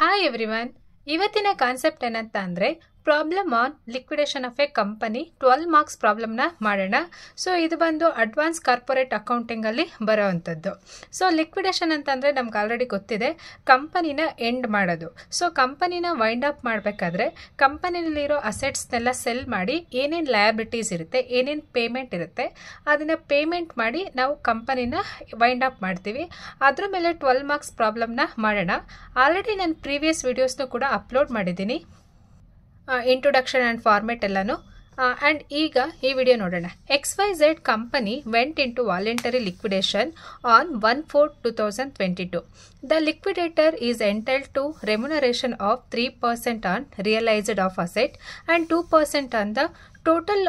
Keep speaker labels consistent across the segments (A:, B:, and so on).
A: Hi everyone, ಇವತ್ತಿನ concept ಏನಂತ ಅಂದರೆ problem on liquidation of a company 12 marks ಪ್ರಾಬ್ಲಮ್ನ ಮಾಡೋಣ. ಸೊ ಇದು ಬಂದು ಅಡ್ವಾನ್ಸ್ ಕಾರ್ಪೊರೇಟ್ ಅಕೌಂಟಿಂಗಲ್ಲಿ ಬರೋವಂಥದ್ದು. ಸೊ ಲಿಕ್ವಿಡೇಷನ್ ಅಂತಂದರೆ ನಮ್ಗೆ ಆಲ್ರೆಡಿ ಗೊತ್ತಿದೆ, ಕಂಪನಿನ ಎಂಡ್ ಮಾಡೋದು. ಸೊ ಕಂಪನಿನ ವೈಂಡ್ ಅಪ್ ಮಾಡಬೇಕಾದ್ರೆ ಕಂಪನಿನಲ್ಲಿರೋ ಅಸೆಟ್ಸ್ನೆಲ್ಲ ಸೆಲ್ ಮಾಡಿ ಏನೇನು ಲಯಬಿಲಿಟೀಸ್ ಇರುತ್ತೆ, ಏನೇನು ಪೇಮೆಂಟ್ ಇರುತ್ತೆ ಅದನ್ನು ಪೇಮೆಂಟ್ ಮಾಡಿ ನಾವು ಕಂಪನಿನ ವೈಂಡ್ ಅಪ್ ಮಾಡ್ತೀವಿ. ಅದ್ರ ಮೇಲೆ 12 ಮಾರ್ಕ್ಸ್ ಪ್ರಾಬ್ಲಮ್ನ ಮಾಡೋಣ. ಆಲ್ರೆಡಿ ನಾನು ಪ್ರೀವಿಯಸ್ ವಿಡಿಯೋಸ್ನು ಕೂಡ ಅಪ್ಲೋಡ್ ಮಾಡಿದ್ದೀನಿ, ಇಂಟ್ರೊಡಕ್ಷನ್ ಆ್ಯಂಡ್ ಫಾರ್ಮೆಟ್ ಎಲ್ಲನೂ. ಆ್ಯಂಡ್ ಈಗ ಈ ವಿಡಿಯೋ ನೋಡೋಣ. XYZ company went into voluntary liquidation on 1/4/2022. The liquidator is entitled to remuneration of 3% on realized of asset and 2% on the total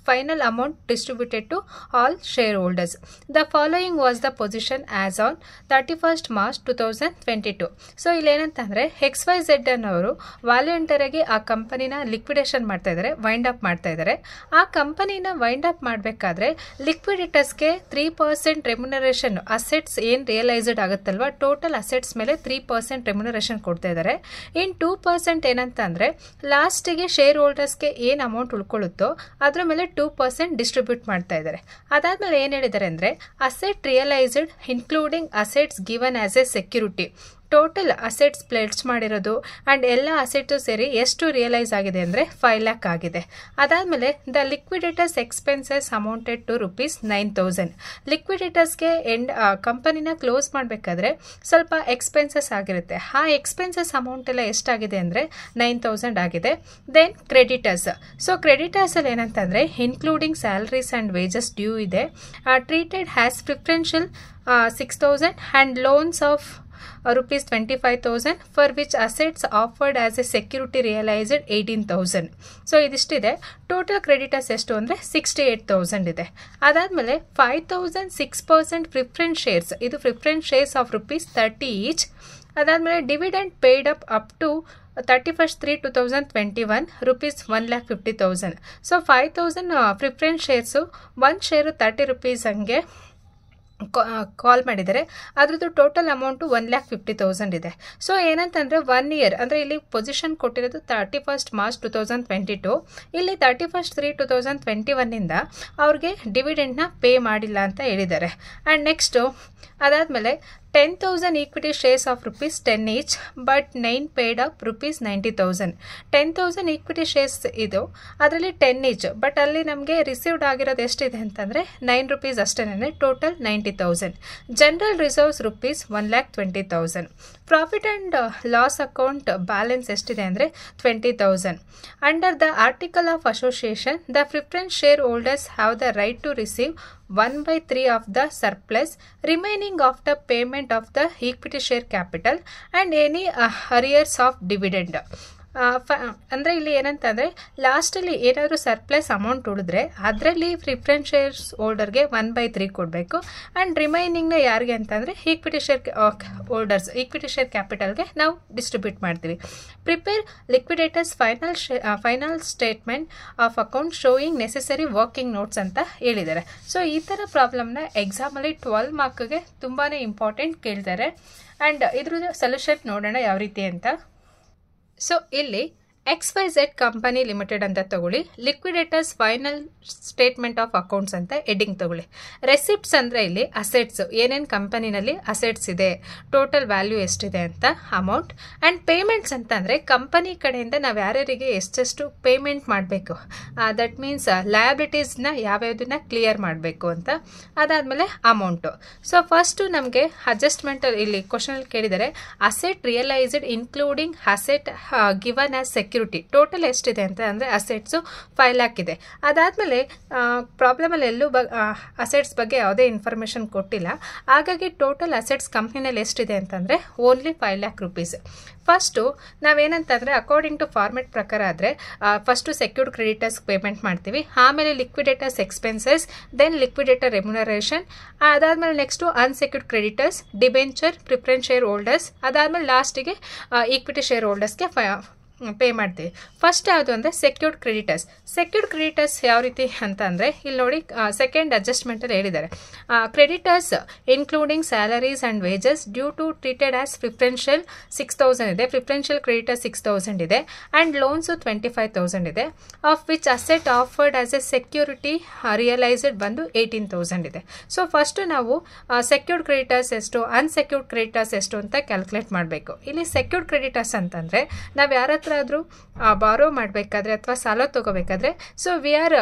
A: final amount distributed to all shareholders. The following was the position as on 31st March 2022. So ಇಲ್ಲೇನಂತಂದರೆ XYZ ಅನ್ನೋರು ವಾಲಂಟರಿಗೆ ಆ ಕಂಪನಿನ liquidation ಮಾಡ್ತಾ ಇದ್ದಾರೆ, wind up ಮಾಡ್ತಾ ಇದ್ದಾರೆ. ಆ ಕಂಪನಿನ ವೈಂಡ್ ಅಪ್ ಮಾಡಬೇಕಾದ್ರೆ ಲಿಕ್ವಿಡಿಟರ್ಸ್ಗೆ 3% ರೆಮ್ಯುನರೇಷನ್, ಅಸೆಟ್ಸ್ ಏನು ರಿಯಲೈಸ್ಡ್ ಆಗುತ್ತಲ್ವ ಟೋಟಲ್ ಅಸೆಟ್ಸ್ ಮೇಲೆ 3% ರೆಮ್ಯುನರೇಷನ್ ಕೊಡ್ತಾ ಇದ್ದಾರೆ. ಇನ್ 2% ಏನಂತಂದರೆ ಲಾಸ್ಟಿಗೆ ಶೇರ್ ಹೋಲ್ಡರ್ಸ್ಗೆ ಏನು ಅಮೌಂಟ್ ಉಳ್ಕೊಳ್ಳುತ್ತೋ ಅದರ ಮೇಲೆ 2% ಡಿಸ್ಟ್ರಿಬ್ಯೂಟ್ ಮಾಡ್ತಾ ಇದ್ದಾರೆ. ಅದಾದ್ಮೇಲೆ ಏನು ಹೇಳಿದ್ದಾರೆ ಅಂದರೆ asset realised including assets given as a security, total assets ಪ್ಲೇಟ್ಸ್ ಮಾಡಿರೋದು ಆ್ಯಂಡ್ ಎಲ್ಲ ಅಸೆಟ್ಸು ಸೇರಿ ಎಷ್ಟು ರಿಯಲೈಸ್ ಆಗಿದೆ ಅಂದರೆ 5 lakh ಆಗಿದೆ. ಅದಾದಮೇಲೆ the liquidators expenses amounted to ₹9,000. ಲಿಕ್ವಿಡೇಟರ್ಸ್ಗೆ ಕಂಪನಿನ ಕ್ಲೋಸ್ ಮಾಡಬೇಕಾದ್ರೆ ಸ್ವಲ್ಪ ಎಕ್ಸ್ಪೆನ್ಸಸ್ ಆಗಿರುತ್ತೆ. ಆ ಎಕ್ಸ್ಪೆನ್ಸಸ್ ಅಮೌಂಟ್ ಎಲ್ಲ ಎಷ್ಟಾಗಿದೆ ಅಂದರೆ 9,000 ಆಗಿದೆ. Then creditors. ಸೊ ಕ್ರೆಡಿಟರ್ಸಲ್ಲಿ ಏನಂತಂದರೆ including salaries and wages due ಇದೆ, treated has preferential 6,000 and loans of ₹25,000 for which assets offered as a security realized 18,000. So ಇದಿಷ್ಟಿದೆ. ಟೋಟಲ್ ಕ್ರೆಡಿಟರ್ಸ್ ಎಷ್ಟು ಅಂದರೆ 68,000 ಇದೆ. ಅದಾದಮೇಲೆ 5,000 6% ಪ್ರಿಫರೆನ್ಸ್ ಶೇರ್ಸ್, ಇದು ಪ್ರಿಫರೆನ್ಸ್ ಶೇರ್ಸ್ ಆಫ್ ₹30 ಈಚ್. ಅದಾದಮೇಲೆ dividend paid up to 31/3/2021 ₹1,50,000. So 5,000 preference shares, ಒಂದು share ₹30 ಹಂಗೆ ಕಾಲ್ ಮಾಡಿದ್ದಾರೆ. ಅದ್ರದ್ದು ಟೋಟಲ್ ಅಮೌಂಟು 1,50,000 ಇದೆ. ಸೊ ಏನಂತಂದರೆ 1 year ಅಂದರೆ ಇಲ್ಲಿ ಪೊಸಿಷನ್ ಕೊಟ್ಟಿರೋದು 31st March 2022. ಇಲ್ಲಿ 31st 3/2021 ಅವ್ರಿಗೆ ಡಿವಿಡೆಂಡ್ನ ಪೇ ಮಾಡಿಲ್ಲ ಅಂತ ಹೇಳಿದ್ದಾರೆ. ಆ್ಯಂಡ್ ನೆಕ್ಸ್ಟು ಅದಾದಮೇಲೆ 10,000 equity shares of ₹10 each but 9 paid up ₹90,000. 10,000 equity shares ಇದು, ಅದರಲ್ಲಿ 10 ಈಚ್, ಬಟ್ ಅಲ್ಲಿ ನಮಗೆ ರಿಸೀವ್ಡ್ ಆಗಿರೋದು ಎಷ್ಟಿದೆ ಅಂತಂದರೆ ₹9 ಅಷ್ಟೇನೆ, total 90,000. General reserves ₹1,20,000. Profit and loss account balance ಎಷ್ಟಿದೆ ಅಂದರೆ 20,000. Under the article of association the preference share holders have the right to receive 1/3 of the surplus remaining after payment of the equity share capital and any arrears of dividend. ಅಂದರೆ ಇಲ್ಲಿ ಏನಂತಂದರೆ ಲಾಸ್ಟಲ್ಲಿ ಏನಾದರೂ surplus amount ಉಳಿದ್ರೆ ಅದರಲ್ಲಿ preference shares ಹೋಲ್ಡರ್ಗೆ 1/3 ಕೊಡಬೇಕು. And ರಿಮೈನಿಂಗ್ನ ಯಾರಿಗೆ ಅಂತಂದರೆ equity shareholders, equity share ಕ್ಯಾಪಿಟಲ್ಗೆ ನಾವು ಡಿಸ್ಟ್ರಿಬ್ಯೂಟ್ ಮಾಡ್ತೀವಿ. Prepare liquidators final statement of account showing necessary working notes ಅಂತ ಹೇಳಿದ್ದಾರೆ. ಸೊ ಈ ಥರ ಪ್ರಾಬ್ಲಮ್ನ ಎಕ್ಸಾಮಲ್ಲಿ 12 ಮಾರ್ಕ್ಗೆ ತುಂಬಾ ಇಂಪಾರ್ಟೆಂಟ್ ಕೇಳ್ತಾರೆ. ಆ್ಯಂಡ್ ಇದ್ರದ್ದು ಸೊಲ್ಯೂಷನ್ ನೋಡೋಣ ಯಾವ ರೀತಿ ಅಂತ. ಸೊ ಇಲ್ಲಿ XYZ ಕಂಪನಿ ಲಿಮಿಟೆಡ್ ಅಂತ ತಗೊಳ್ಳಿ, liquidators final statement of accounts ಅಂತ ಹೆಡ್ಡಿಂಗ್ ತಗೊಳ್ಳಿ. ರೆಸಿಪ್ಟ್ಸ್ ಅಂದರೆ ಇಲ್ಲಿ ಅಸೆಟ್ಸ್, ಏನೇನು ಕಂಪನಿನಲ್ಲಿ ಅಸೆಟ್ಸ್ ಇದೆ, ಟೋಟಲ್ ವ್ಯಾಲ್ಯೂ ಎಷ್ಟಿದೆ ಅಂತ ಅಮೌಂಟ್. ಆ್ಯಂಡ್ ಪೇಮೆಂಟ್ಸ್ ಅಂತಂದರೆ ಕಂಪನಿ ಕಡೆಯಿಂದ ನಾವು ಯಾರ್ಯಾರಿಗೆ ಎಷ್ಟೆಷ್ಟು ಪೇಮೆಂಟ್ ಮಾಡಬೇಕು, ದಟ್ ಮೀನ್ಸ್ ಲಯಬಿಲಿಟೀಸ್ನ ಯಾವ್ಯಾವುದನ್ನ ಕ್ಲಿಯರ್ ಮಾಡಬೇಕು ಅಂತ. ಅದಾದಮೇಲೆ ಅಮೌಂಟು. ಸೊ ಫಸ್ಟು ನಮಗೆ ಅಡ್ಜಸ್ಟ್ಮೆಂಟ್ ಇಲ್ಲಿ ಕ್ವಶನಲ್ಲಿ ಕೇಳಿದರೆ asset realised including asset given as security, total ಎಷ್ಟಿದೆ ಅಂತ ಅಂದರೆ ಅಸೆಟ್ಸು 5 lakh ಇದೆ. ಅದಾದಮೇಲೆ ಪ್ರಾಬ್ಲಮಲ್ಲಿ ಎಲ್ಲೂ ಅಸೆಟ್ಸ್ ಬಗ್ಗೆ ಯಾವುದೇ ಇನ್ಫಾರ್ಮೇಷನ್ ಕೊಟ್ಟಿಲ್ಲ, ಹಾಗಾಗಿ ಟೋಟಲ್ ಅಸೆಟ್ಸ್ ಕಂಪ್ನಿನಲ್ಲಿ ಎಷ್ಟಿದೆ ಅಂತಂದರೆ ಓನ್ಲಿ ₹5 lakh. ಫಸ್ಟು ನಾವೇನಂತಂದರೆ ಅಕಾರ್ಡಿಂಗ್ ಟು ಫಾರ್ಮೆಟ್ ಪ್ರಕಾರ ಆದರೆ ಫಸ್ಟು ಸೆಕ್ಯೂರ್ಡ್ ಕ್ರೆಡಿಟರ್ಸ್ ಪೇಮೆಂಟ್ ಮಾಡ್ತೀವಿ, ಆಮೇಲೆ liquidators expenses, then liquidator remuneration, ಅದಾದಮೇಲೆ next unsecured creditors, debenture, preference share holders, ಅದಾದಮೇಲೆ ಲಾಸ್ಟಿಗೆ ಈಕ್ವಿಟಿ ಶೇರ್ ಹೋಲ್ಡರ್ಸ್ಗೆ ಪೇ ಮಾಡ್ತೀವಿ. ಫಸ್ಟ್ ಯಾವುದು ಅಂದರೆ ಸೆಕ್ಯೂರ್ಡ್ ಕ್ರೆಡಿಟರ್ಸ್. ಸೆಕ್ಯೂರ್ಡ್ ಕ್ರೆಡಿಟರ್ಸ್ ಯಾವ ರೀತಿ ಅಂತ ಅಂದರೆ ಇಲ್ಲಿ ನೋಡಿ ಸೆಕೆಂಡ್ ಅಡ್ಜಸ್ಟ್ಮೆಂಟಲ್ಲಿ ಹೇಳಿದ್ದಾರೆ, creditors including salaries and wages due to treated as preferential 6,000 ಇದೆ, ಪ್ರಿಫರೆನ್ಷಿಯಲ್ ಕ್ರೆಡಿಟರ್ 6,000 ಇದೆ ಆ್ಯಂಡ್ ಲೋನ್ಸು 25,000 ಇದೆ, of which asset offered as a security realised ಬಂದು 18,000 ಇದೆ. ಸೊ ಫಸ್ಟ್ ನಾವು ಸೆಕ್ಯೂರ್ಡ್ ಕ್ರೆಡಿಟರ್ಸ್ ಎಷ್ಟು, ಅನ್ಸೆಕ್ಯೂರ್ಡ್ ಕ್ರೆಡಿಟರ್ಸ್ ಎಷ್ಟು ಅಂತ ಕ್ಯಾಲ್ಕುಲೇಟ್ ಮಾಡಬೇಕು. ಇಲ್ಲಿ ಸೆಕ್ಯೂರ್ಡ್ ಕ್ರೆಡಿಟರ್ಸ್ ಅಂತಂದರೆ ನಾವು ಯಾರ ಹತ್ರ ಆದರೂ ಬಾರೋ ಮಾಡಬೇಕಾದ್ರೆ ಅಥವಾ ಸಾಲ ತೊಗೋಬೇಕಾದ್ರೆ so we are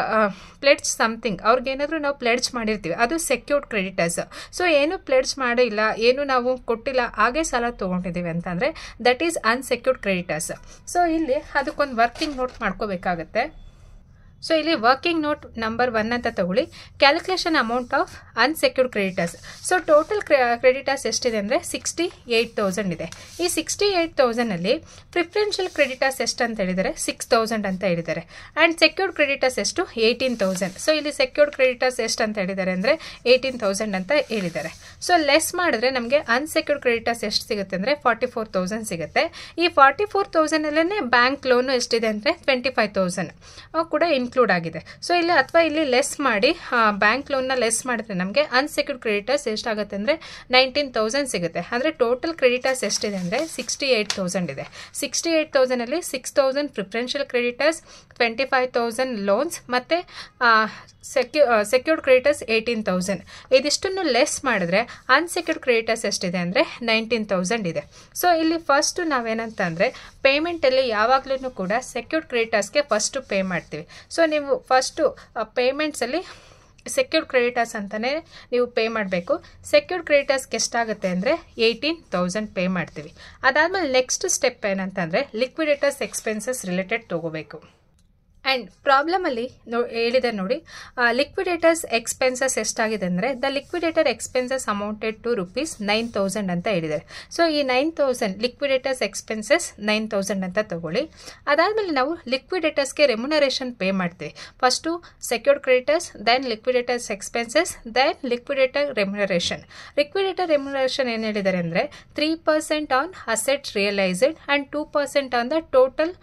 A: pledge something, ಅವ್ರಿಗೇನಾದರೂ ನಾವು ಪ್ಲೆಡ್ಜ್ ಮಾಡಿರ್ತೀವಿ, ಅದು ಸೆಕ್ಯೂರ್ಡ್ ಕ್ರೆಡಿಟರ್ಸ್. ಸೊ ಏನು ಪ್ಲೆಡ್ಜ್ ಮಾಡಿಲ್ಲ, ಏನು ನಾವು ಕೊಟ್ಟಿಲ್ಲ, ಹಾಗೆ ಸಾಲ ತೊಗೊಂಡಿದ್ದೀವಿ ಅಂತಂದರೆ that is unsecured creditors. So ಇಲ್ಲಿ ಅದಕ್ಕೊಂದು ವರ್ಕಿಂಗ್ ನೋಟ್ ಮಾಡ್ಕೋಬೇಕಾಗತ್ತೆ. ಸೊ ಇಲ್ಲಿ ವರ್ಕಿಂಗ್ ನೋಟ್ ನಂಬರ್ 1 ಅಂತ ತಗೊಳ್ಳಿ, calculation amount of unsecured creditors. So total creditors ಎಷ್ಟಿದೆ ಅಂದರೆ 68,000 ಇದೆ. ಈ 68,000ಅಲ್ಲಿ ಪ್ರಿಫರೆನ್ಷಿಯಲ್ ಕ್ರೆಡಿಟರ್ಸ್ ಎಷ್ಟು ಅಂತ ಹೇಳಿದ್ದಾರೆ, 6,000 ಅಂತ ಹೇಳಿದ್ದಾರೆ. ಆ್ಯಂಡ್ ಸೆಕ್ಯೂರ್ಡ್ ಕ್ರೆಡಿಟರ್ಸ್ ಎಷ್ಟು, 18,000. ಸೊ ಇಲ್ಲಿ ಸೆಕ್ಯೂರ್ಡ್ ಕ್ರೆಡಿಟರ್ಸ್ ಎಷ್ಟು ಅಂತ ಹೇಳಿದ್ದಾರೆ ಅಂದರೆ 18,000 ಅಂತ ಹೇಳಿದ್ದಾರೆ. ಸೊ ಲೆಸ್ ಮಾಡಿದ್ರೆ ನಮಗೆ ಅನ್ಸೆಕ್ಯೂರ್ಡ್ ಕ್ರೆಡಿಟರ್ಸ್ ಎಷ್ಟು ಸಿಗುತ್ತೆ ಅಂದರೆ 44,000 ಸಿಗುತ್ತೆ. ಈ 44,000ಅಲ್ಲೇ ಬ್ಯಾಂಕ್ ಲೋನು ಎಷ್ಟಿದೆ ಅಂದರೆ 25,000 ಕೂಡ ಇನ್ಕ್ಲೂಡ್ ಆಗಿದೆ. ಸೊ ಇಲ್ಲಿ ಅಥವಾ ಇಲ್ಲಿ ಲೆಸ್ ಮಾಡಿ ಬ್ಯಾಂಕ್ ಲೋನ್ನ ಲೆಸ್ ಮಾಡಿದ್ರೆ ನಮಗೆ ಅನ್ಸೆಕ್ಯೂರ್ಡ್ ಕ್ರೆಡಿಟರ್ಸ್ ಎಷ್ಟಾಗುತ್ತೆ ಅಂದರೆ 19,000 ಸಿಗುತ್ತೆ. ಅಂದರೆ ಟೋಟಲ್ ಕ್ರೆಡಿಟರ್ಸ್ ಎಷ್ಟಿದೆ ಅಂದರೆ 68,000 ಇದೆ. 68,000ಅಲ್ಲಿ 6,000 ಪ್ರಿಫರೆನ್ಷಿಯಲ್ ಕ್ರೆಡಿಟರ್ಸ್, 25,000 ಲೋನ್ಸ್ ಮತ್ತು ಸೆಕ್ಯೂರ್ಡ್ ಕ್ರೆಡಿಟರ್ಸ್ 18,000. ಇದಿಷ್ಟನ್ನು ಲೆಸ್ ಮಾಡಿದ್ರೆ ಅನ್ಸೆಕ್ಯೂರ್ಡ್ ಕ್ರೆಡಿಟರ್ಸ್ ಎಷ್ಟಿದೆ ಅಂದರೆ 19,000 ಇದೆ. ಸೊ ಇಲ್ಲಿ ಫಸ್ಟ್ ನಾವೇನಂತಂದರೆ ಪೇಮೆಂಟಲ್ಲಿ ಯಾವಾಗಲೂ ಕೂಡ ಸೆಕ್ಯೂರ್ಡ್ ಕ್ರೆಡಿಟರ್ಸ್ಗೆ ಫಸ್ಟು ಪೇ ಮಾಡ್ತೀವಿ. ಸೊ ನೀವು ಫಸ್ಟು ಪೇಮೆಂಟ್ಸಲ್ಲಿ ಸೆಕ್ಯೂರ್ಡ್ ಕ್ರೆಡಿಟರ್ಸ್ ಅಂತಲೇ ನೀವು ಪೇ ಮಾಡಬೇಕು. ಸೆಕ್ಯೂರ್ಡ್ ಕ್ರೆಡಿಟರ್ಸ್ಗೆ ಎಷ್ಟಾಗುತ್ತೆ ಅಂದರೆ 18,000 ಪೇ ಮಾಡ್ತೀವಿ. ಅದಾದಮೇಲೆ ನೆಕ್ಸ್ಟ್ ಸ್ಟೆಪ್ ಏನಂತಂದರೆ ಲಿಕ್ವಿಡೇಟರ್ಸ್ ಎಕ್ಸ್ಪೆನ್ಸಸ್ ರಿಲೇಟೆಡ್ ತೊಗೋಬೇಕು. ಆ್ಯಂಡ್ ಪ್ರಾಬ್ಲಮಲ್ಲಿ ಹೇಳಿದೆ ನೋಡಿ, ಲಿಕ್ವಿಡೇಟರ್ಸ್ ಎಕ್ಸ್ಪೆನ್ಸಸ್ ಎಷ್ಟಾಗಿದೆ ಅಂದರೆ the liquidator expenses amounted to ₹9,000 ಅಂತ ಹೇಳಿದ್ದಾರೆ. ಸೊ ಈ 9,000 ಲಿಕ್ವಿಡೇಟರ್ಸ್ ಎಕ್ಸ್ಪೆನ್ಸಸ್ 9,000 ಅಂತ ತಗೊಳ್ಳಿ. ಅದಾದಮೇಲೆ ನಾವು ಲಿಕ್ವಿಡೇಟರ್ಸ್ಗೆ ರೆಮ್ಯುನರೇಷನ್ ಪೇ ಮಾಡ್ತೀವಿ. First secured creditors, then liquidators expenses, then liquidator remuneration. Liquidator remuneration ಏನು ಹೇಳಿದ್ದಾರೆ ಅಂದರೆ 3% on asset realised and 2% on the total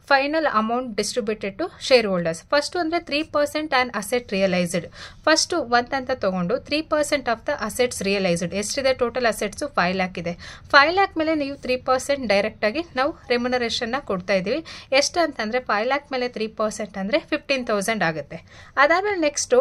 A: final amount distributed to share holders. First ಅಂದರೆ 3% ಆ್ಯಂಡ್ ಅಸೆಟ್ ರಿಯಲೈಸ್ಡ್. ಫಸ್ಟು 1 ಅಂತ ತೊಗೊಂಡು 3% of the assets realised ಎಷ್ಟಿದೆ, total assets 5 lakh ಇದೆ. 5 lakh ಮೇಲೆ ನೀವು 3% ಡೈರೆಕ್ಟಾಗಿ ನಾವು ರೆಮ್ಯುನರೇಷನ್ನ ಕೊಡ್ತಾ ಇದ್ದೀವಿ. ಎಷ್ಟು ಅಂತಂದರೆ 5 lakh ಮೇಲೆ 3% ಅಂದರೆ 15,000 ಆಗುತ್ತೆ. ಅದಾದಮೇಲೆ next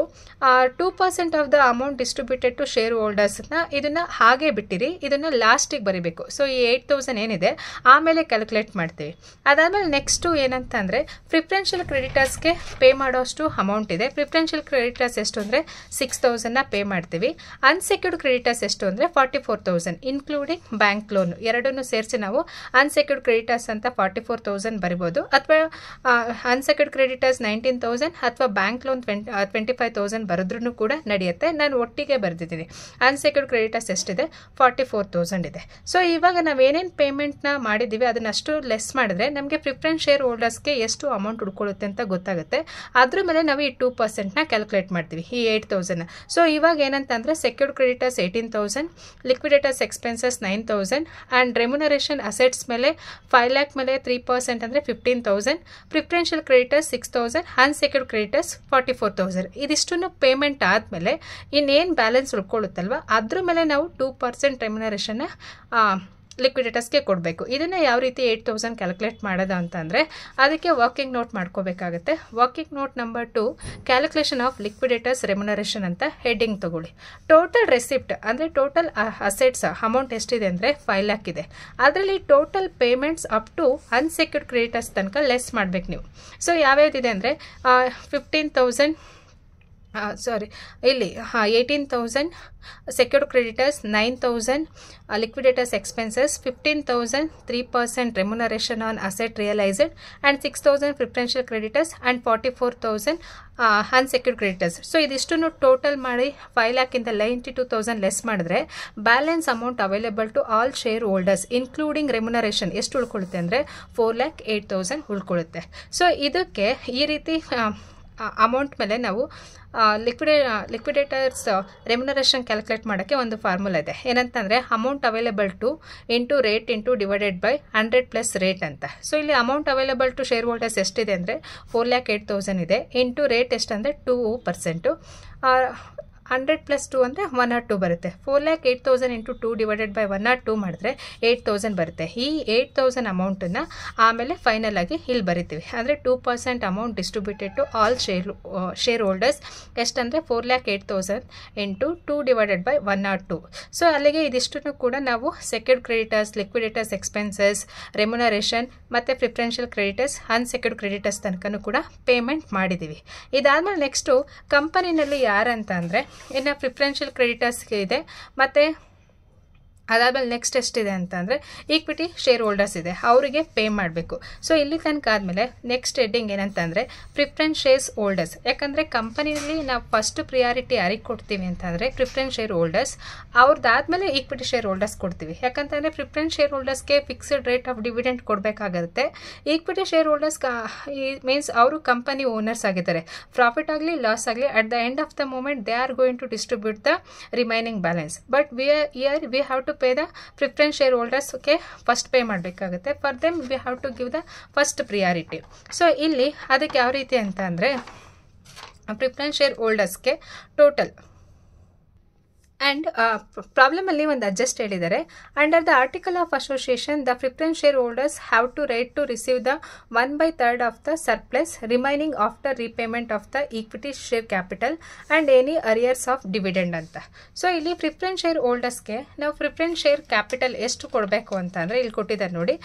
A: 2% of the amount distributed to ಶೇರ್ ಹೋಲ್ಡರ್ಸ್ನ ಇದನ್ನು ಹಾಗೆ ಬಿಟ್ಟಿರಿ, ಇದನ್ನು ಲಾಸ್ಟಿಗೆ ಬರೀಬೇಕು. ಸೊ ಈ 8,000 ಏನಿದೆ ಆಮೇಲೆ ಕ್ಯಾಲ್ಕುಲೇಟ್ ಮಾಡ್ತೀವಿ. ಅದಾದಮೇಲೆ ನೆಕ್ಸ್ಟು ಏನಂತ ಅಂದರೆ ಪ್ರಿಫರೆನ್ಷಿಯಲ್ ಕ್ರೆಡಿಟರ್ಸ್ಗೆ ಪೇ ಮಾಡೋಷ್ಟು ಅಮೌಂಟ್ ಇದೆ. ಪ್ರಿಫರೆನ್ಷಿಯಲ್ ಕ್ರೆಡಿಟರ್ಸ್ ಎಷ್ಟು ಅಂದರೆ 6,000ನ ಪೇ ಮಾಡ್ತೀವಿ. ಅನ್ಸೆಕ್ಯೂರ್ಡ್ ಕ್ರೆಡಿಟರ್ಸ್ ಎಷ್ಟು ಅಂದರೆ 44,000 ಇನ್ಕ್ಲೂಡಿಂಗ್ ಬ್ಯಾಂಕ್ ಲೋನ್ ಎರಡನ್ನೂ ಸೇರಿಸಿ ನಾವು ಅನ್ಸೆಕ್ಯೂರ್ಡ್ ಕ್ರೆಡಿಟರ್ಸ್ ಅಂತ 44,000 ಬರಿಬೋದು. ಅಥವಾ ಅನ್ಸೆಕ್ಯೂರ್ಡ್ ಕ್ರೆಡಿಟರ್ಸ್ 19,000 ಅಥವಾ ಬ್ಯಾಂಕ್ ಲೋನ್ 25,000 ಬರೆದ್ರೂ ಕೂಡ ನಡೆಯುತ್ತೆ. ನಾನು ಒಟ್ಟಿಗೆ ಬರೆದಿದ್ದೀನಿ. ಅನ್ಸೆಕ್ಯೂರ್ಡ್ ಕ್ರೆಡಿಟರ್ಸ್ ಎಷ್ಟಿದೆ 44,000 ಇದೆ. ಸೊ ಇವಾಗ ನಾವೇನೇನು ಪೇಮೆಂಟ್ನ ಮಾಡಿದ್ದೀವಿ ಅದನ್ನಷ್ಟು ಲೆಸ್ ಮಾಡಿದ್ರೆ ನಮಗೆ ಪ್ರಿಫರೆನ್ಸ್ ಶೇರ್ ಹೋಲ್ಡರ್ಸ್ಗೆ ಎಷ್ಟು ಅಮೌಂಟ್ ಉಳ್ಕೊಳ್ಳುತ್ತೆ ಅಂತ ಗೊತ್ತಾಗುತ್ತೆ. ಅದ್ರ ಮೇಲೆ ನಾವು ಈ 2%ನ ಕ್ಯಾಲ್ಕುಲೇಟ್ ಮಾಡ್ತೀವಿ, ಈ 8,000. ಸೊ ಇವಾಗ ಏನಂತಂದರೆ secured creditors 18,000, liquidators expenses 9,000 and remuneration assets ಮೇಲೆ 5 lakh ಮೇಲೆ 3% ಅಂದರೆ 15,000, ಪ್ರಿಫರೆನ್ಷಿಯಲ್ ಕ್ರೆಡಿಟರ್ಸ್ 6,000, ಅನ್ಸೆಕ್ಯೂರ್ಡ್ ಕ್ರೆಡಿಟರ್ಸ್ 44,000. ಇದಿಷ್ಟನ್ನು ಪೇಮೆಂಟ್ ಆದಮೇಲೆ ಇನ್ನೇನು ಬ್ಯಾಲೆನ್ಸ್ ಉಳ್ಕೊಳ್ಳುತ್ತಲ್ವ ಅದ್ರ ಮೇಲೆ ನಾವು 2% ರೆಮ್ಯುನರೇಷನ್ನ ಲಿಕ್ವಿಡೇಟರ್ಸ್ಗೆ ಕೊಡಬೇಕು. ಇದನ್ನು ಯಾವ ರೀತಿ 8,000 ಕ್ಯಾಲ್ಕುಲೇಟ್ ಮಾಡೋದು ಅಂತಂದರೆ ಅದಕ್ಕೆ ವರ್ಕಿಂಗ್ ನೋಟ್ ಮಾಡ್ಕೋಬೇಕಾಗುತ್ತೆ. Working note number 2 calculation of liquidators remuneration ಅಂತ ಹೆಡ್ಡಿಂಗ್ ತಗೊಳ್ಳಿ. ಟೋಟಲ್ ರೆಸಿಪ್ಟ್ ಅಂದರೆ ಟೋಟಲ್ ಅಸೆಟ್ಸ್ ಅಮೌಂಟ್ ಎಷ್ಟಿದೆ ಅಂದರೆ 5 lakh ಇದೆ. ಅದರಲ್ಲಿ total payments up to unsecured creditors ತನಕ ಲೆಸ್ ಮಾಡಬೇಕು ನೀವು. ಸೊ ಯಾವ್ಯಾವ್ದಿದೆ ಅಂದರೆ 15,000 ಇಲ್ಲಿ 18,000 secured creditors, 9,000 liquidators expenses, 15,000 3% remuneration on asset realised and 6,000 preferential creditors and 44,000 unsecured creditors. So ಇದಿಷ್ಟನ್ನು ಟೋಟಲ್ ಮಾಡಿ 5 lakh ಇಂದ 92,000 ಲೆಸ್ ಮಾಡಿದ್ರೆ balance amount available to all share holders including remuneration ಎಷ್ಟು ಉಳ್ಕೊಳ್ಳುತ್ತೆ ಅಂದರೆ 4,08,000 ಉಳ್ಕೊಳ್ಳುತ್ತೆ. ಸೊ ಇದಕ್ಕೆ ಈ ರೀತಿ ಅಮೌಂಟ್ ಮೇಲೆ ನಾವು ಲಿಕ್ವಿಡೇಟರ್ಸ್ ರೆಮ್ಯುನರೇಷನ್ ಕ್ಯಾಲ್ಕುಲೇಟ್ ಮಾಡೋಕ್ಕೆ ಒಂದು ಫಾರ್ಮುಲಾ ಇದೆ. ಏನಂತಂದರೆ amount available to into rate into divided by 100 plus rate ಅಂತ. ಸೊ ಇಲ್ಲಿ amount available to share holders ಎಷ್ಟಿದೆ ಅಂದರೆ 4,08,000 ಇದೆ. Into rate ಎಷ್ಟಂದರೆ 2%. 100 ಪ್ಲಸ್ 2 ಅಂದರೆ 102 ಬರುತ್ತೆ. 4,08,000 ಇಂಟು 2 ಡಿವೈಡೆಡ್ ಬೈ 102 ಮಾಡಿದ್ರೆ 8,000 ಬರುತ್ತೆ. ಈ 8,000 ಅಮೌಂಟನ್ನು ಆಮೇಲೆ ಫೈನಲ್ ಆಗಿ ಇಲ್ಲಿ ಬರಿತೀವಿ. ಅಂದರೆ 2% amount distributed to all share holders ಎಷ್ಟಂದರೆ 4,08,000 ಇಂಟು 2 ಡಿವೈಡೆಡ್ ಬೈ 102. ಸೊ ಅಲ್ಲಿಗೆ ಇದಿಷ್ಟನ್ನು ಕೂಡ ನಾವು secured creditors, liquidators expenses, remuneration ಮತ್ತು ಪ್ರಿಫರೆನ್ಷಿಯಲ್ ಕ್ರೆಡಿಟರ್ಸ್, ಅನ್ಸೆಕ್ಯೂರ್ಡ್ ಕ್ರೆಡಿಟರ್ಸ್ ತನಕನೂ ಕೂಡ ಪೇಮೆಂಟ್ ಮಾಡಿದ್ದೀವಿ. ಇದಾದಮೇಲೆ ನೆಕ್ಸ್ಟು ಕಂಪನಿನಲ್ಲಿ ಯಾರಂತ ಅಂದರೆ ಇನ್ನು ಪ್ರಿಫರೆನ್ಷಿಯಲ್ ಕ್ರೆಡಿಟರ್ಸ್ಗೆ ಇದೆ. ಮತ್ತು ಅದಾದಮೇಲೆ ನೆಕ್ಸ್ಟ್ ಎಷ್ಟಿದೆ ಅಂತಂದರೆ ಈಕ್ವಿಟಿ ಶೇರ್ ಹೋಲ್ಡರ್ಸ್ ಇದೆ, ಅವರಿಗೆ ಪೇ ಮಾಡಬೇಕು. ಸೊ ಇಲ್ಲಿ ತನಕ ಆದಮೇಲೆ ನೆಕ್ಸ್ಟ್ ಹೆಡ್ಡಿಂಗ್ ಏನಂತಂದರೆ ಪ್ರಿಫರೆನ್ಸ್ ಶೇರ್ಸ್ ಹೋಲ್ಡರ್ಸ್. ಯಾಕಂದರೆ ಕಂಪನಿಯಲ್ಲಿ ನಾವು ಫಸ್ಟ್ ಪ್ರಿಯಾರಿಟಿ ಯಾರಿಗೆ ಕೊಡ್ತೀವಿ ಅಂತಂದರೆ ಪ್ರಿಫರೆನ್ಸ್ ಶೇರ್ ಹೋಲ್ಡರ್ಸ್, ಅವ್ರದ್ದಾದಮೇಲೆ ಈಕ್ವಿಟಿ ಶೇರ್ ಹೋಲ್ಡರ್ಸ್ ಕೊಡ್ತೀವಿ. ಯಾಕಂತಂದರೆ ಪ್ರಿಫರೆನ್ಸ್ ಶೇರ್ ಹೋಲ್ಡರ್ಸ್ಗೆ ಫಿಕ್ಸ್ಡ್ ರೇಟ್ ಆಫ್ ಡಿವಿಡೆಂಟ್ ಕೊಡಬೇಕಾಗುತ್ತೆ. ಈಕ್ವಿಟಿ ಶೇರ್ ಹೋಲ್ಡರ್ಸ್ ಮೀನ್ಸ್ ಅವರು ಕಂಪನಿ ಓನರ್ಸ್ ಆಗಿದ್ದಾರೆ. ಪ್ರಾಫಿಟ್ ಆಗಲಿ ಲಾಸ್ ಆಗಲಿ at the end of the moment they are going to distribute the remaining balance. But we have to pay the preference share ಹೋಲ್ಡರ್ಸ್ಗೆ first pay ಮಾಡಬೇಕಾಗುತ್ತೆ. For them we have to give the first priority. So ಇಲ್ಲಿ ಅದಕ್ಕೆ ಯಾವ ರೀತಿ ಅಂತ ಅಂದರೆ preference share ಹೋಲ್ಡರ್ಸ್ಗೆ total and ಪ್ರಾಬ್ಲಮಲ್ಲಿ ಒಂದು ಅಡ್ಜಸ್ಟ್ ಹೇಳಿದ್ದಾರೆ. Under the article of association the preference share holders have to right to receive the 1/3 of the surplus remaining after repayment of the equity share capital and any arrears of dividend ಅಂತ. So ಇಲ್ಲಿ preference share ಹೋಲ್ಡರ್ಸ್ಗೆ ನಾವು preference share capital ಎಷ್ಟು ಕೊಡಬೇಕು ಅಂತ ಅಂದರೆ ಇಲ್ಲಿ ಕೊಟ್ಟಿದ್ದಾರೆ ನೋಡಿ,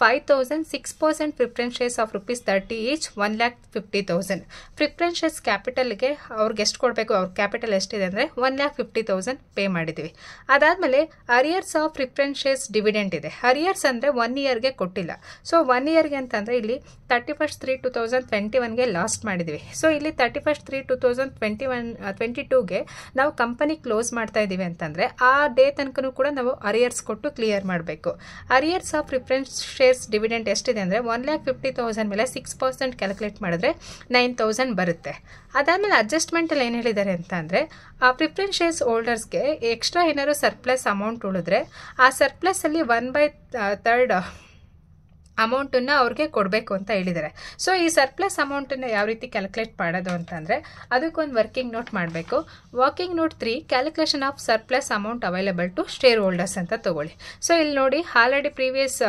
A: 5,000, 6% preference shares of ₹30 each, 1,50,000. Preference shares ಕ್ಯಾಪಿಟಲ್ಗೆ ಅವ್ರಿಗೆ ಎಷ್ಟು ಕೊಡಬೇಕು, ಅವ್ರ ಕ್ಯಾಪಿಟಲ್ ಎಷ್ಟಿದೆ ಅಂದರೆ 1,50,000 ಪೇ ಮಾಡಿದ್ದೀವಿ. ಅದಾದಮೇಲೆ arrears of preference shares dividend ಇದೆ. ಅರಿಯರ್ಸ್ ಅಂದರೆ 1 ಇಯರ್ಗೆ ಕೊಟ್ಟಿಲ್ಲ. ಸೊ 1 ಇಯರ್ಗೆ ಅಂತಂದರೆ ಇಲ್ಲಿ 31/3/2021ಗೆ ಲಾಸ್ಟ್ ಮಾಡಿದ್ದೀವಿ. ಸೊ ಇಲ್ಲಿ 31/3/2022ಗೆ ನಾವು ಕಂಪನಿ ಕ್ಲೋಸ್ ಮಾಡ್ತಾ ಇದ್ದೀವಿ ಅಂತಂದರೆ ಆ ಡೇ ತನಕನೂ ಕೂಡ ನಾವು ಅರಿಯರ್ಸ್ ಕೊಟ್ಟು ಕ್ಲಿಯರ್ ಮಾಡಬೇಕು. Arrears of preference shares dividend ಎಷ್ಟಿದೆ ಅಂದರೆ 1,50,000 ಮೇಲೆ 6% ಕ್ಯಾಲ್ಕುಲೇಟ್ ಮಾಡಿದ್ರೆ 9,000 ಬರುತ್ತೆ. ಅದಾದಮೇಲೆ ಅಡ್ಜಸ್ಟ್ಮೆಂಟಲ್ಲಿ ಏನು ಹೇಳಿದ್ದಾರೆ ಅಂತ ಅಂದರೆ ಆ ಪ್ರಿಫರೆನ್ಸ್ ಶೇರ್ಸ್ ಹೋಲ್ಡರ್ಸ್ಗೆ ಎಕ್ಸ್ಟ್ರಾ ಏನಾದ್ರು ಸರ್ಪ್ಲಸ್ ಅಮೌಂಟ್ ಉಳಿದ್ರೆ ಆ ಸರ್ಪ್ಲಸ್ಸಲ್ಲಿ 1/3 ಅಮೌಂಟನ್ನು ಅವ್ರಿಗೆ ಕೊಡಬೇಕು ಅಂತ ಹೇಳಿದ್ದಾರೆ. ಸೊ ಈ ಸರ್ಪ್ಲಸ್ ಅಮೌಂಟನ್ನು ಯಾವ ರೀತಿ ಕ್ಯಾಲ್ಕುಲೇಟ್ ಮಾಡೋದು ಅಂತಂದರೆ ಅದಕ್ಕೊಂದು ವರ್ಕಿಂಗ್ ನೋಟ್ ಮಾಡಬೇಕು. Working note 3 calculation of surplus amount available to share holders ಅಂತ ತೊಗೊಳ್ಳಿ. ಸೊ ಇಲ್ಲಿ ನೋಡಿ ಆಲ್ರೆಡಿ ಪ್ರೀವಿಯಸ್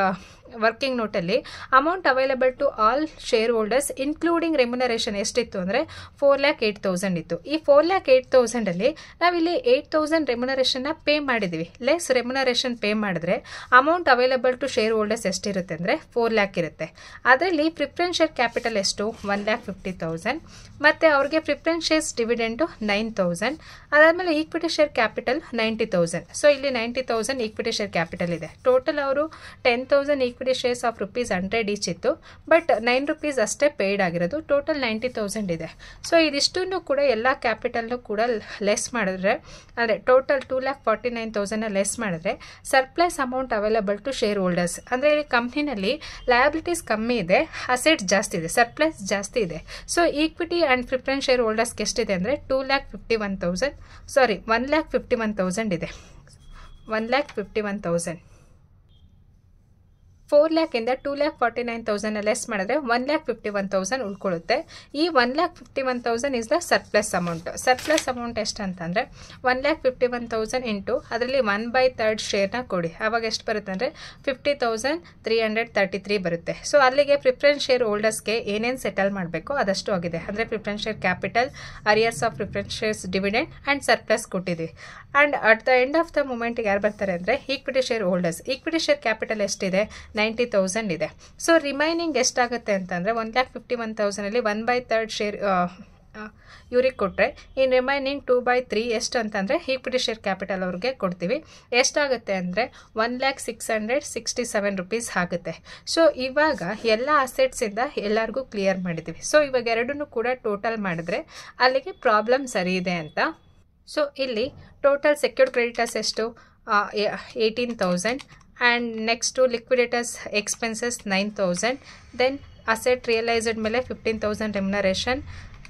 A: ವರ್ಕಿಂಗ್ ನೋಟಲ್ಲಿ amount available to all share holders including remuneration ಎಷ್ಟಿತ್ತು ಅಂದರೆ 4,08,000 ಇತ್ತು. ಈ 4,08,000ಅಲ್ಲಿ ನಾವಿಲ್ಲಿ 8,000 ರೆಮ್ಯುನರೇಷನ್ನ ಪೇ ಮಾಡಿದ್ದೀವಿ. ಲೆಸ್ ರೆಮ್ಯುನರೇಷನ್ ಪೇ ಮಾಡಿದ್ರೆ amount available to share holders ಎಷ್ಟಿರುತ್ತೆ ಅಂದರೆ 4,00,000 ಇರುತ್ತೆ. ಅದರಲ್ಲಿ ಪ್ರಿಫರೆನ್ಸ್ ಶೇರ್ ಕ್ಯಾಪಿಟಲ್ ಎಷ್ಟು 1,50,000 ಮತ್ತು ಅವ್ರಿಗೆ ಪ್ರಿಫರೆನ್ಸ್ ಶೇರ್ಸ್ ಡಿವಿಡೆಂಟು 9,000. ಅದಾದಮೇಲೆ ಈಕ್ವಿಟಿ ಶೇರ್ ಕ್ಯಾಪಿಟಲ್ 90,000. ಸೊ ಇಲ್ಲಿ 90,000 ಈಕ್ವಿಟಿ ಶೇರ್ ಕ್ಯಾಪಿಟಲ್ ಇದೆ. ಟೋಟಲ್ ಅವರು 10,000 ಈಕ್ವಿಟಿ ಶೇರ್ಸ್ ಆಫ್ ₹100 ಈಚ್ ಇತ್ತು. ಬಟ್ ₹9 ಅಷ್ಟೇ ಪೇಯ್ಡ್ ಆಗಿರೋದು. ಟೋಟಲ್ 90,000 ಇದೆ. ಸೊ ಇದಿಷ್ಟನ್ನು ಕೂಡ ಎಲ್ಲ ಕ್ಯಾಪಿಟಲ್ನು ಕೂಡ ಲೆಸ್ ಮಾಡಿದ್ರೆ ಅಂದರೆ ಟೋಟಲ್ 2,49,000 ಲೆಸ್ ಮಾಡಿದ್ರೆ surplus amount available to share holders ಅಂದರೆ ಇಲ್ಲಿ ಕಂಪ್ನಿನಲ್ಲಿ ಲಯಬಿಲಿಟೀಸ್ ಕಮ್ಮಿ ಇದೆ, ಅಸೆಟ್ಸ್ ಜಾಸ್ತಿ ಇದೆ, ಸರ್ಪ್ಲಸ್ ಜಾಸ್ತಿ ಇದೆ. So equity and preference share ಹೋಲ್ಡರ್ಸ್ಗೆ ಎಷ್ಟಿದೆ ಅಂದರೆ 1,51,000 ಇದೆ. 1,51,000 4,00,000 2,49,000 ಲೆಸ್ ಮಾಡಿದ್ರೆ 1,51,000 ಉಳ್ಕೊಳ್ಳುತ್ತೆ. ಈ 1,51,000 is the surplus amount. Surplus amount ಎಷ್ಟು ಅಂತಂದರೆ 1,51,000 ಇಂಟು ಅದರಲ್ಲಿ 1/3 ಶೇರ್ನ ಕೊಡಿ. ಆವಾಗ ಎಷ್ಟು ಬರುತ್ತೆ ಅಂದರೆ 50,333 ಬರುತ್ತೆ. ಸೊ ಅಲ್ಲಿಗೆ ಪ್ರಿಫರೆನ್ಸ್ ಶೇರ್ ಹೋಲ್ಡರ್ಸ್ಗೆ ಏನೇನು ಸೆಟಲ್ ಮಾಡಬೇಕು ಅದಷ್ಟು ಆಗಿದೆ. ಅಂದರೆ preference share capital, arrears of preference shares dividend and surplus ಕೊಟ್ಟಿದ್ದೀವಿ. And at the end of the ಮೂಮೆಂಟ್ಗೆ ಯಾರು ಬರ್ತಾರೆ ಅಂದರೆ equity shareholders. Equity share capital ಎಷ್ಟಿದೆ 90,000 ಇದೆ. ಸೊ ರಿಮೈನಿಂಗ್ ಎಷ್ಟಾಗುತ್ತೆ ಅಂತಂದರೆ 1,51,000ಅಲ್ಲಿ 1/3 ಶೇರ್ ಇವ್ರಿಗೆ ಕೊಟ್ಟರೆ ಇನ್ನು ರಿಮೈನಿಂಗ್ 2/3 ಎಷ್ಟು ಅಂತಂದರೆ ಈಕ್ವಿಟಿ ಶೇರ್ ಕ್ಯಾಪಿಟಲ್ ಅವ್ರಿಗೆ ಕೊಡ್ತೀವಿ. ಎಷ್ಟಾಗುತ್ತೆ ಅಂದರೆ 1,667 ರೂಪೀಸ್ ಆಗುತ್ತೆ. ಸೊ ಇವಾಗ ಎಲ್ಲ ಅಸೆಟ್ಸಿಂದ ಎಲ್ಲರಿಗೂ ಕ್ಲಿಯರ್ ಮಾಡಿದ್ದೀವಿ. ಸೊ ಇವಾಗ ಎರಡನ್ನೂ ಕೂಡ ಟೋಟಲ್ ಮಾಡಿದ್ರೆ ಅಲ್ಲಿಗೆ ಪ್ರಾಬ್ಲಮ್ ಸರಿ ಇದೆ ಅಂತ. ಸೊ ಇಲ್ಲಿ ಟೋಟಲ್ ಸೆಕ್ಯೂರ್ಡ್ ಕ್ರೆಡಿಟರ್ಸ್ ಎಷ್ಟು 18,000 and next liquidators expenses 9,000. Then asset realised ಮೇಲೆ 15,000 remuneration.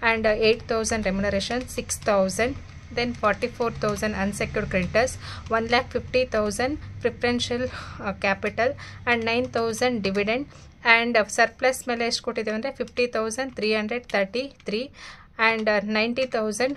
A: and 8,000 remuneration, 6,000. Then 44,000 unsecured creditors, 1,50,000 preferential capital and 9,000 dividend. And surplus ಮೇಲೆ ಎಷ್ಟು ಕೊಟ್ಟಿದ್ದೇವೆ ಅಂದರೆ 50,333 and 90,000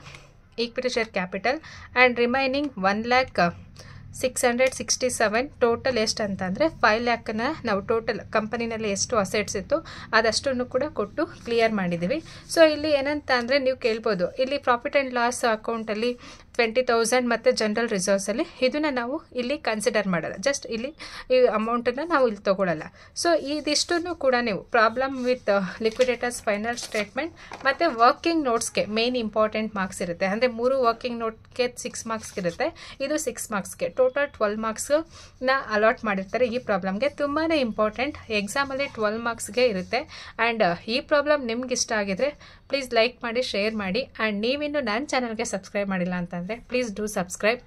A: equity share capital and remaining 1,667,000 total ಎಷ್ಟು ಅಂತಂದರೆ 5 ಲ್ಯಾಕನ್ನ ನಾವು ಟೋಟಲ್ ಕಂಪನಿನಲ್ಲಿ ಎಷ್ಟು ಅಸೆಟ್ಸ್ ಇತ್ತು ಅದಷ್ಟನ್ನು ಕೂಡ ಕೊಟ್ಟು ಕ್ಲಿಯರ್ ಮಾಡಿದ್ದೀವಿ. ಸೊ ಇಲ್ಲಿ ಏನಂತ ಅಂದರೆ ನೀವು ಕೇಳ್ಬೋದು, ಇಲ್ಲಿ ಪ್ರಾಫಿಟ್ ಆ್ಯಂಡ್ ಲಾಸ್ ಅಕೌಂಟಲ್ಲಿ 20,000 ಮತ್ತು ಜನರಲ್ ರಿಸರ್ವ್ಸಲ್ಲಿ ಇದನ್ನು ನಾವು ಇಲ್ಲಿ ಕನ್ಸಿಡರ್ ಮಾಡಲ್ಲ, ಜಸ್ಟ್ ಇಲ್ಲಿ ಈ ಅಮೌಂಟನ್ನು ನಾವು ಇಲ್ಲಿ ತೊಗೊಳ್ಳಲ್ಲ. ಸೊ ಇದಿಷ್ಟನ್ನು ಕೂಡ ನೀವು problem with liquidators final statement ಮತ್ತು ವರ್ಕಿಂಗ್ ನೋಟ್ಸ್ಗೆ ಮೇನ್ ಇಂಪಾರ್ಟೆಂಟ್ ಮಾರ್ಕ್ಸ್ ಇರುತ್ತೆ. ಅಂದರೆ 3 ವರ್ಕಿಂಗ್ ನೋಟ್ಗೆ 6 ಮಾರ್ಕ್ಸ್ ಇರುತ್ತೆ, ಇದು 6 ಮಾರ್ಕ್ಸ್ಗೆ ಟೋಟಲ್ 12 ಮಾರ್ಕ್ಸ್ನ ಅಲಾಟ್ ಮಾಡಿರ್ತಾರೆ. ಈ ಪ್ರಾಬ್ಲಮ್ಗೆ ತುಂಬಾ ಇಂಪಾರ್ಟೆಂಟ್, ಎಕ್ಸಾಮಲ್ಲಿ 12 ಮಾರ್ಕ್ಸ್ಗೆ ಇರುತ್ತೆ. ಆ್ಯಂಡ್ ಈ ಪ್ರಾಬ್ಲಮ್ ನಿಮ್ಗೆ ಇಷ್ಟ ಆಗಿದ್ರೆ ಪ್ಲೀಸ್ ಲೈಕ್ ಮಾಡಿ, ಶೇರ್ ಮಾಡಿ. ಆ್ಯಂಡ್ ನೀವಿನ್ನು ನನ್ನ ಚಾನಲ್ಗೆ ಸಬ್ಸ್ಕ್ರೈಬ್ ಮಾಡಿಲ್ಲ ಅಂತಂದರೆ please do subscribe.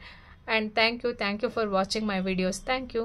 A: And thank you for watching my videos. Thank you.